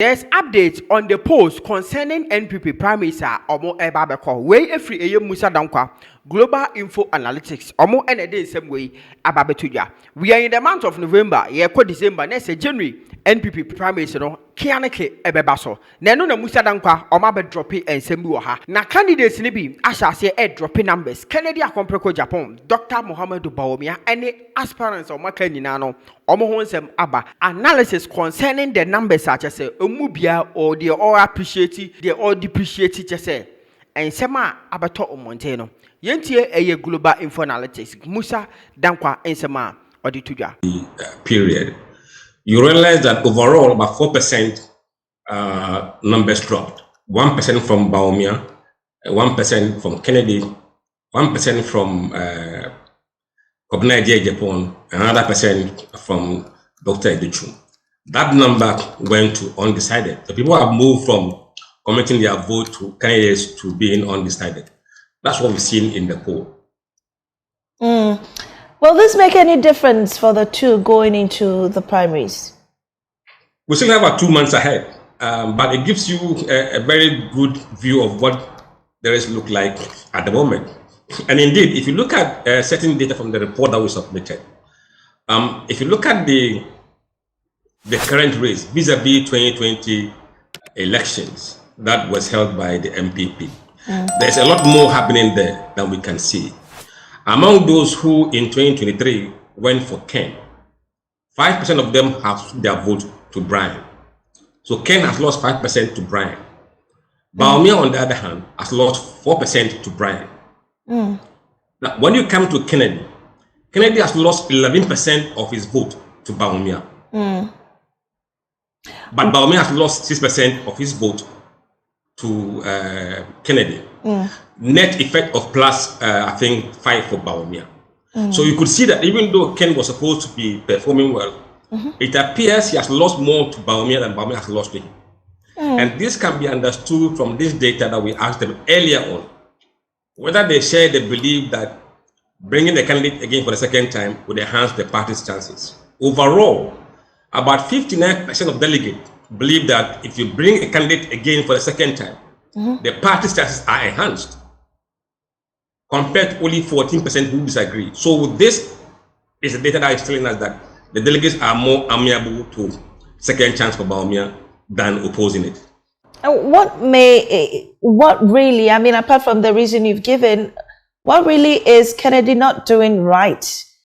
There's updates on the post concerning NPP primaries omo eba beko wey every eye Musah Dankwah Global Info Analytics omo ene dey same way ababetuja. We are in the month of November, ye ko December, next January NPP primaries no kianeke ebeba so. Na no na Musah Dankwah omo be drop ensem bi wo ha. Na candidates ni bi asase e drop numbers. Kennedy Akompreko Japan, Dr. Bawumia any aspirants omo ka nyina no omo ho nsem aba analysis concerning the numbers such as mubia or they all appreciate they all depreciate just say and sema abato omonteno yentie eye global info analytics Musah Dankwah and sema or the tuja period. You realize that overall about 4% numbers dropped. 1% from Bawumia, 1% from Kennedy, 1% from Kobnadia Japan, another percent from Dr. Edichu. That number went to undecided. The people have moved from committing their vote to candidates to being undecided. That's what we've seen in the poll. Will this make any difference for the two going into the primaries? We still have about 2 months ahead, but it gives you a very good view of what the race look like at the moment. And indeed, if you look at certain data from the report that we submitted, if you look at the current race vis-a-vis 2020 elections that was held by the NPP, there's a lot more happening there than we can see. Among those who in 2023 went for Ken, 5% of them have their vote to Brian. So Ken has lost 5% to Brian. Bawumia, on the other hand, has lost 4% to Brian. Now, when you come to Kennedy, Kennedy has lost 11% of his vote to Bawumia. But Bawumia has lost 6% of his vote to Kennedy. Net effect of plus, I think, 5 for Bawumia. So you could see that even though Ken was supposed to be performing well, it appears he has lost more to Bawumia than Bawumia has lost to him. And this can be understood from this data that we asked them earlier on, whether they share the belief that bringing the candidate again for the second time would enhance the party's chances. Overall, about 59% of delegates believe that if you bring a candidate again for the second time, the party's chances are enhanced, compared to only 14% who disagree. So this is the data that is telling us that the delegates are more amiable to second chance for Bawumia than opposing it. What really, I mean, apart from the reason you've given, what really is Kennedy not doing right